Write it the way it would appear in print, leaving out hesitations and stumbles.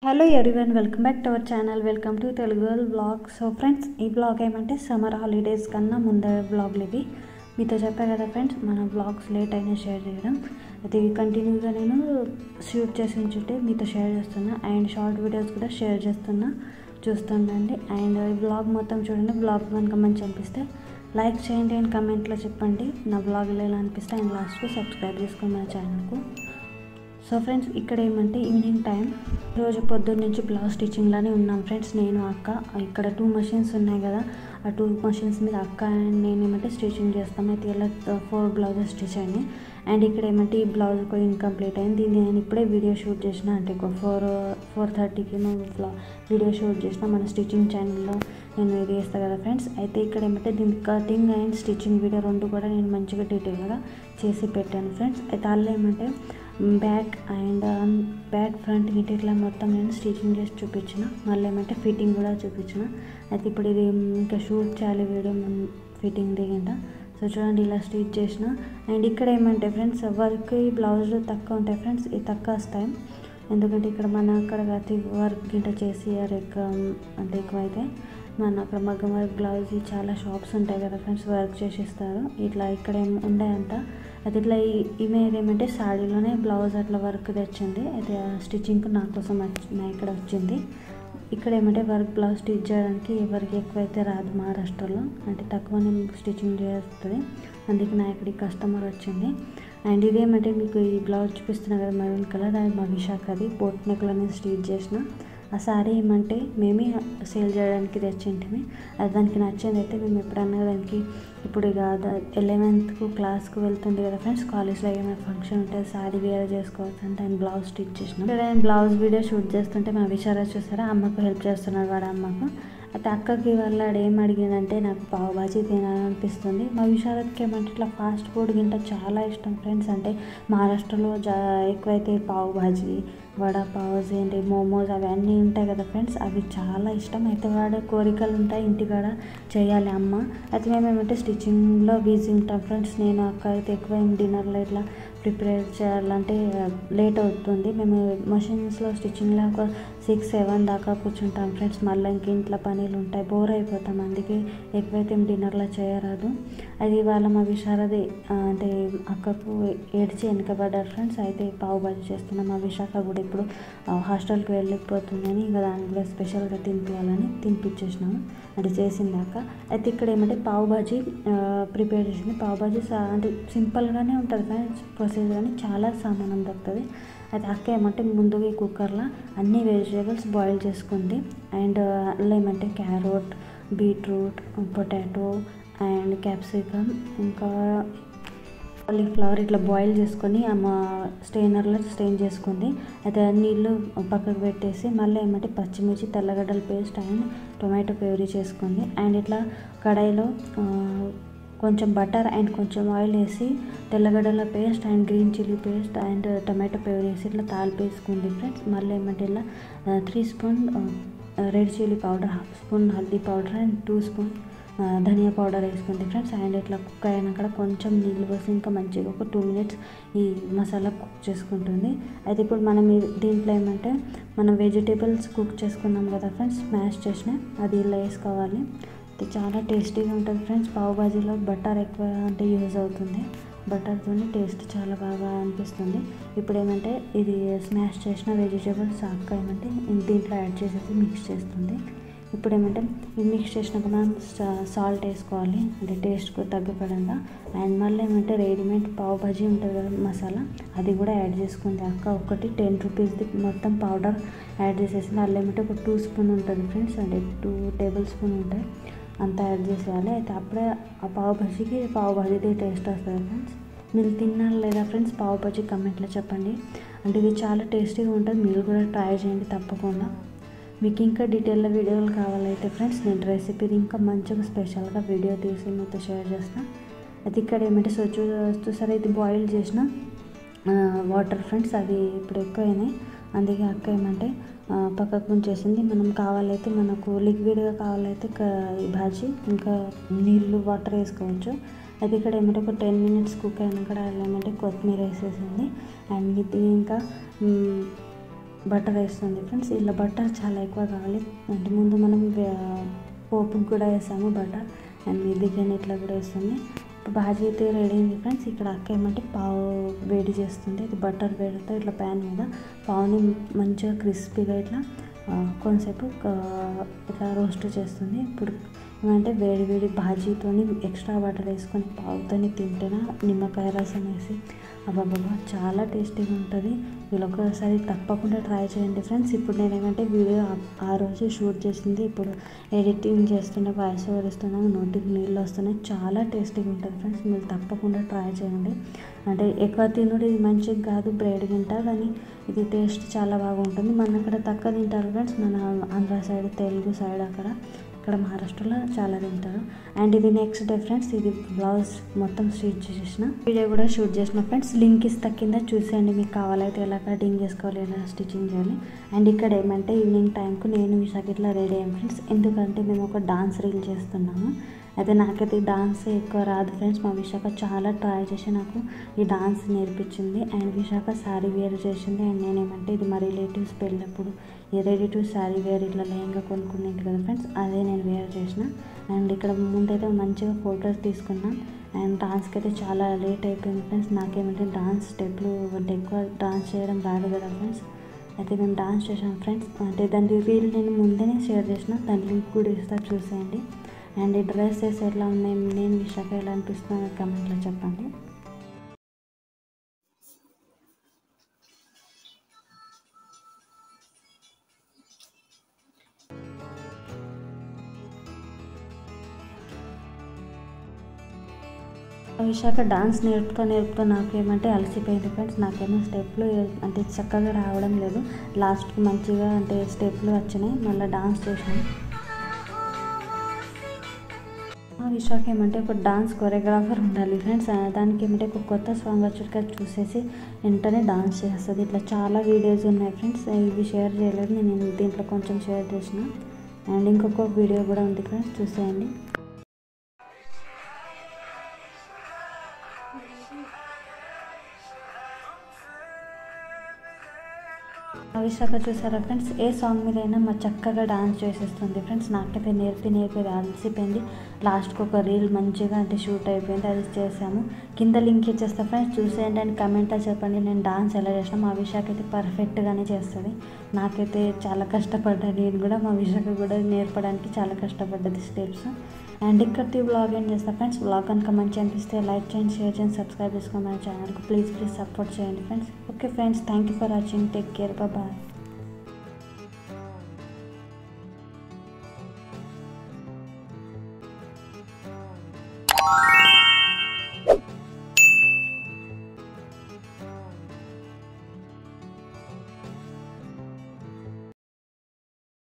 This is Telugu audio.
Hello everyone, welcome back to our channel. Welcome to Telugu blog. So friends, ఈ బ్లాగ్ ఏమంటే సమ్మర్ హాలిడేస్ కన్నా ముందర బ్లాగ్లు ఇవి. మీతో చెప్పాను కదా ఫ్రెండ్స్, మన బ్లాగ్స్ లేట్ అయినా షేర్ చేయడం. అయితే కంటిన్యూగా నేను షూట్ చేసి ఉంచుంటే మీతో షేర్ చేస్తున్నా, అండ్ షార్ట్ వీడియోస్ కూడా షేర్ చేస్తున్నా, చూస్తుండండి. అండ్ ఈ బ్లాగ్ మొత్తం చూడండి. బ్లాగ్ కనుక మంచి అనిపిస్తే లైక్ చేయండి అండ్ కమెంట్లో చెప్పండి నా బ్లాగ్లో ఎలా అనిపిస్తే, అండ్ లాస్ట్కు సబ్స్క్రైబ్ చేసుకోండి మన ఛానల్కు. సో ఫ్రెండ్స్, ఇక్కడ ఏమంటే ఈవినింగ్ టైం, రోజు పొద్దున్న నుంచి బ్లౌజ్ స్టిచ్చింగ్లోనే ఉన్నాం ఫ్రెండ్స్. నేను అక్క ఇక్కడ 2 మషిన్స్ ఉన్నాయి కదా, ఆ 2 మషిన్స్ మీద అక్క అండ్ నేను ఏమంటే స్టిచ్చింగ్ చేస్తాం. అయితే ఇలా 4 బ్లౌజెస్ స్టిచ్ అయినాయి. అండ్ ఇక్కడ ఏమంటే ఈ బ్లౌజ్ కూడా ఇన్కంప్లీట్ అయింది. దీన్ని నేను ఇప్పుడే వీడియో షూట్ చేసిన, అంటే 4:30కి వీడియో షూట్ చేసిన మన స్టిచ్చింగ్ ఛానల్లో నేను ఇది చేస్తాను కదా ఫ్రెండ్స్. అయితే ఇక్కడ ఏమంటే దీని కటింగ్ అండ్ స్టిచ్చింగ్ వీడియో 2 కూడా నేను మంచిగా డీటెయిల్గా చేసి పెట్టాను ఫ్రెండ్స్. అయితే వాళ్ళు ఏమంటే బ్యాక్ అండ్ బ్యాక్ ఫ్రంట్ ఇట్లా మొత్తం నేను స్టిచ్చింగ్ చేసి చూపించిన, మళ్ళీ ఏమంటే ఫిట్టింగ్ కూడా చూపించిన. అయితే ఇప్పుడు ఇది ఇంకా షూట్ చేయాలి వీడియో ఫిట్టింగ్ దిగింట. సో చూడండి, ఇలా స్టిచ్ చేసిన. అండ్ ఇక్కడ ఏమంటే ఫ్రెండ్స్, వర్క్ ఈ బ్లౌజ్లో తక్కువ ఉంటాయి ఫ్రెండ్స్, ఇది తక్కువ వస్తాయి. ఎందుకంటే ఇక్కడ మన అక్కడ వర్క్ గింట చేసి అంటే ఎక్కువ అయితే మన అక్కడ మగ్గం వర్క్ బ్లౌజ్ చాలా షాప్స్ ఉంటాయి కదా ఫ్రెండ్స్, వర్క్ చేసిస్తారు. ఇట్లా ఇక్కడ ఉండేంత అది ఇట్లా ఈమె ఏమంటే సాడీలోనే బ్లౌజ్ అట్లా వర్క్ తెచ్చింది. అయితే స్టిచ్చింగ్ నా కోసం ఇక్కడ వచ్చింది. ఇక్కడ ఏమంటే వర్క్ బ్లౌజ్ స్టిచ్ చేయడానికి ఎవరికి ఎక్కువైతే రాదు మహారాష్ట్రలో, అంటే తక్కువనే స్టిచ్చింగ్ చేస్తుంది. అందుకే నా ఇక్కడికి కస్టమర్ వచ్చింది. అండ్ ఇదేమంటే మీకు ఈ బ్లౌజ్ చూపిస్తున్నా కదా మెరూన్ కలర్, అది మా విశాఖది బోట్ నెక్లోనే స్టిచ్ చేసిన. ఆ శారీ ఏమంటే మేమే సేల్ చేయడానికి తెచ్చింటిమి. అది దానికి నచ్చింది. అయితే మేము ఎప్పుడన్నా దానికి ఇప్పుడు ఇక 11th క్లాస్కు వెళ్తుంది కదా ఫ్రెండ్స్, కాలేజ్లో ఏమైనా ఫంక్షన్ ఉంటే శారీ వేర్ చేసుకోవచ్చు అంటే ఆయన బ్లౌజ్ స్టిచ్ చేసినాం. ఇక్కడ ఆయన బ్లౌజ్ వీడియో షూట్ చేస్తుంటే మా విశాఖ చూసారా, అమ్మకు హెల్ప్ చేస్తున్నాడు వాడు అమ్మకు. అయితే అక్కకి వాళ్ళాడు ఏం అడిగిందంటే నాకు పావు బాజీ తినాలనిపిస్తుంది. మా విశాఖకి ఏమంటే ఇట్లా ఫాస్ట్ ఫుడ్ గింట చాలా ఇష్టం ఫ్రెండ్స్. అంటే మహారాష్ట్రలో ఎక్కువైతే పావు బాజీ, వడాపావ్స్ ఏంటి మోమోస్ అవన్నీ ఉంటాయి కదా ఫ్రెండ్స్, అవి చాలా ఇష్టం. అయితే వాడు కోరికలు ఉంటాయి ఇంటికాడ చేయాలి అమ్మ. అయితే మేము ఏమంటే స్టిచ్చింగ్లో బిజీ ఉంటాం ఫ్రెండ్స్. నేను అక్క అయితే ఎక్కువ డిన్నర్లో ఇట్లా ప్రిపేర్ చేయాలంటే లేట్ అవుతుంది. మేము మషిన్స్లో స్టిచ్చింగ్లో ఒక 6-7 దాకా కూర్చుంటాం ఫ్రెండ్స్. మళ్ళీ ఇంక ఇంట్లో పనులు ఉంటాయి, బోర్ అయిపోతాం. అందుకే ఎక్కువైతే డిన్నర్లో చేయరాదు. అది వాళ్ళ మా విశారది అంటే అక్కకు ఏడ్చి వెనకబడ్డారు ఫ్రెండ్స్. అయితే పావు బాజీ చేస్తున్నాం. మా విశాఖ కూడా ఇప్పుడు హాస్టల్కి వెళ్ళిపోతుందని ఇంకా దాన్ని కూడా స్పెషల్గా తినిపించేసినాము, అంటే చేసిందాక. అయితే ఇక్కడ ఏమంటే పావు బాజీ ప్రిపేర్ చేసింది. పావు బాజీ అంటే సింపుల్గానే ఉంటుంది ఫ్రెండ్స్ ప్రొసీజర్, కానీ చాలా సామానం దొరుకుతుంది. అయితే అక్క ఏమంటే ముందుగా కుక్కర్లో అన్ని వెజిటేబుల్స్ బాయిల్ చేసుకుంది. అండ్ అందులో ఏమంటే carrot, beetroot, potato and capsicum ఇంకా కాలీఫ్లవర్ ఇట్లా బాయిల్ చేసుకొని స్ట్రెయినర్లో స్ట్రెయిన్ చేసుకుంది. అయితే నీళ్ళు పక్కకు పెట్టేసి మళ్ళీ ఏమంటే పచ్చిమిర్చి, తెల్లగడ్డల పేస్ట్ అండ్ టొమాటో ప్యూరీ చేసుకుంది. అండ్ ఇట్లా కడాయిలో కొంచెం బటర్ అండ్ కొంచెం ఆయిల్ వేసి తెల్లగడ్డల paste and green chilli paste and tomato puree వేసి ఇట్లా తాలిపేసుకుంది ఫ్రెండ్స్. మళ్ళీ ఏమంటే ఇలా 3 spoon red chilli powder, 1 spoon హల్దీ పౌడర్ అండ్ 2 స్పూన్ ధనియా పౌడర్ వేసుకుంది ఫ్రెండ్స్. అండ్ ఇట్లా కుక్ అయినాక కొంచెం నీళ్ళు పోసి ఇంకా మంచిగా ఒక 2 మినిట్స్ ఈ మసాలా కుక్ చేసుకుంటుంది. అయితే ఇప్పుడు మనం దీంట్లో ఏమంటే మనం వెజిటేబుల్స్ కుక్ చేసుకున్నాం కదా ఫ్రెండ్స్, స్మాష్ చేసిన అది ఇలా వేసుకోవాలి. ఇది చాలా టేస్టీగా ఉంటుంది ఫ్రెండ్స్. పావు బాజీలో బటర్ ఎక్కువ అంటే యూజ్ అవుతుంది, బటర్తో టేస్ట్ చాలా బాగా అనిపిస్తుంది. ఇప్పుడు ఏమంటే ఇది స్మాష్ చేసిన వెజిటేబుల్స్ అక్క ఏమంటే దీంట్లో యాడ్ చేసేసి మిక్స్ చేస్తుంది. ఇప్పుడు ఏమంటే ఇది మిక్స్ చేసినాక మనం సాల్ట్ వేసుకోవాలి, అంటే టేస్ట్కు తగ్గపడంగా. అండ్ మళ్ళీ ఏమంటే రెడీమేడ్ పావు బాజీ ఉంటుంది కదా మసాలా, అది కూడా యాడ్ చేసుకుంది అక్క. ఒకటి 10 రూపీస్ది మొత్తం పౌడర్ యాడ్ చేసేసింది. అందులో ఏమంటే ఒక 2 స్పూన్ ఉంటుంది ఫ్రెండ్స్, అంటే 2 టేబుల్ స్పూన్ ఉంటాయి, అంతా యాడ్ చేసేయాలి. అయితే అప్పుడే ఆ పావు బాజీది టేస్ట్ వస్తుంది ఫ్రెండ్స్. మీరు తిన్నారా లేదా ఫ్రెండ్స్ పావు బాజీ కమెంట్లో చెప్పండి. అంటే ఇది చాలా టేస్టీగా ఉంటుంది, మీరు కూడా ట్రై చేయండి తప్పకుండా. మీకు ఇంకా డీటెయిల్గా వీడియోలు కావాలైతే ఫ్రెండ్స్ నేను రెసిపీది ఇంకా మంచిగా స్పెషల్గా వీడియో తీసి మీతో షేర్ చేస్తాను. అది ఇక్కడ ఏమంటే చూసారా, ఇది బాయిల్ చేసిన వాటర్ ఫ్రెండ్స్, అది ఇప్పుడు ఎక్కువైనాయి. అందుకే అక్క ఏమంటే పక్కకు ఉంచేసింది. మనం కావాలైతే మనకు లిక్విడ్గా కావాలైతే ఈ బాజీ ఇంకా నీళ్ళు వాటర్ వేసుకోవచ్చు. అది ఇక్కడ ఏమంటే ఒక 10 మినిట్స్ కుక్ అయినాక ఏమంటే కొత్తిమీర వేసేసింది. అండ్ ఇది ఇంకా బటర్ వేస్తుంది ఫ్రెండ్స్. ఇలా బటర్ చాలా ఎక్కువ కావాలి. అంటే ముందు మనం పోపుకి కూడా వేసాము బటర్, అండ్ బిర్యానీ ఇట్లా కూడా వేస్తుంది. బాజీ అయితే రెడీ అయింది ఫ్రెండ్స్. ఇక్కడ అక్క ఏమంటే పావు వేడి చేస్తుంది. ఇది బటర్ వేడితో ఇట్లా ప్యాన్ మీద పావుని మంచిగా క్రిస్పీగా ఇట్లా కొంతసేపు ఇట్లా రోస్ట్ చేస్తుంది. ఇప్పుడు ఏమంటే వేడి వేడి బాజీతో ఎక్స్ట్రా బటర్ వేసుకొని పావుతో తింటేనా నిమ్మకాయ రసం వేసి అబ్బాబ్బా చాలా టేస్టీగా ఉంటుంది. వీళ్ళు ఒకసారి తప్పకుండా ట్రై చేయండి ఫ్రెండ్స్. ఇప్పుడు నేను ఏమంటే వీడియో ఆ రోజు షూట్ చేసింది ఇప్పుడు ఎడిటింగ్ చేస్తుండే వాయిస్ ఓవర్ ఇస్తున్నాను, నోటికి నీళ్ళు వస్తున్నాయి. చాలా టేస్టీగా ఉంటుంది ఫ్రెండ్స్. మీరు తప్పకుండా ట్రై చేయండి. అంటే ఎక్కువ తినుడు ఇది మంచిగా కాదు, బ్రెడ్ తింటారు, కానీ ఇది టేస్ట్ చాలా బాగుంటుంది. మన అక్కడ తక్కువ తింటారు ఫ్రెండ్స్, మన ఆంధ్ర సైడ్, తెలుగు సైడ్ ఇక్కడ మహారాష్ట్రలో చాలా తింటారు. అండ్ ఇది నెక్స్ట్ డే ఫ్రెండ్స్. ఇది బ్లౌజ్ మొత్తం స్టిచ్ చేసిన వీడియో కూడా షూట్ చేసిన ఫ్రెండ్స్. లింక్ ఇస్తా కింద చూసేయండి, మీకు కావాలైతే ఎలా కటింగ్ చేసుకోవాలి, ఎలా స్టిచ్చింగ్ చేయాలి. అండ్ ఇక్కడ ఏమంటే ఈవినింగ్ టైంకు నేను విశాఖ ఇట్లా రెడీ అయ్యాను ఫ్రెండ్స్. ఎందుకంటే మేము ఒక డాన్స్ రీల్ చేస్తున్నాము. అయితే నాకైతే ఈ డాన్స్ ఎక్కువ రాదు ఫ్రెండ్స్. మా విశాఖ చాలా ట్రై చేసి నాకు ఈ డాన్స్ నేర్పించింది. అండ్ విశాఖ శారీ వేర్ చేసింది. అండ్ నేనేమంటే ఇది మా రిలేటివ్స్ పెళ్ళినప్పుడు ఈ రిలేటివ్స్ శారీ వేర్ ఇట్లా లెహంగా కొనుక్కునేది కదా ఫ్రెండ్స్, అదే నేను వేర్ చేసిన. అండ్ ఇక్కడ ముందైతే మంచిగా ఫొటోస్ తీసుకున్నాం. అండ్ డాన్స్కి అయితే చాలా లేట్ అయిపోయింది ఫ్రెండ్స్. నాకేమంటే డాన్స్ స్టెప్లు అంటే ఎక్కువ డాన్స్ చేయడం రాదు కదా ఫ్రెండ్స్. అయితే మేము డాన్స్ చేసాం ఫ్రెండ్స్. అంటే దాని రీల్ నేను ముందే షేర్ చేసిన, దాని లింక్ కూడా ఇస్తా చూసేయండి. అండ్ ఈ డ్రెస్సెస్ ఎట్లా ఉన్నాయి, నేను విశాఖ ఎలా అనిపిస్తుందో కమెంట్లో చెప్పండి. విశాఖ డాన్స్ నేర్పుతూ నాకేమంటే అలసిపోయింది ఫ్రెండ్స్. నాకేమో స్టెప్లు అంటే చక్కగా రావడం లేదు. లాస్ట్కి మంచిగా అంటే స్టెప్లు వచ్చినాయి, మళ్ళీ డాన్స్ చేసినాం. విశాఖ ఏమంటే ఒక డాన్స్ కొరియోగ్రాఫర్ ఉండాలి ఫ్రెండ్స్. దానికి ఏమంటే ఒక కొత్త సాంగ్ వచ్చేట చూసేసి వెంటనే డాన్స్ చేస్తుంది. ఇట్లా చాలా వీడియోస్ ఉన్నాయి ఫ్రెండ్స్. ఇవి షేర్ చేయలేదు, నేను దీంట్లో కొంచెం షేర్ చేసిన. అండ్ ఇంకొక వీడియో కూడా ఉంది ఫ్రెండ్స్, చూసేయండి. విశాఖ చూసారా ఫ్రెండ్స్, ఏ సాంగ్ మీద అయినా మా చక్కగా డాన్స్ చేసేస్తుంది ఫ్రెండ్స్. నాకైతే నేర్పి అలసిపోయింది. లాస్ట్కి ఒక రీల్ మంచిగా అంటే షూట్ అయిపోయింది, అది చేసాము. కింద లింక్ ఇచ్చేస్తా ఫ్రెండ్స్, చూసేయండి. అండ్ కమెంట్లో చెప్పండి నేను డాన్స్ ఎలా చేసినా. మా విశాఖ అయితే పర్ఫెక్ట్గానే చేస్తుంది. నాకైతే చాలా కష్టపడ్డా, నేను కూడా మా విశాఖ కూడా నేర్పడానికి చాలా కష్టపడ్డది స్టెప్స్. అండ్ ఇక్కడికి వ్లాగ్ ఏం చేస్తా ఫ్రెండ్స్. వ్లాగ్ కనుక మంచి అనిపిస్తే లైక్ చేయండి, షేర్ చేయండి, సబ్స్క్రైబ్ చేసుకోండి మన ఛానల్కి. ప్లీజ్ సపోర్ట్ చేయండి friends. Okay friends, thank you for watching. Take care, bye.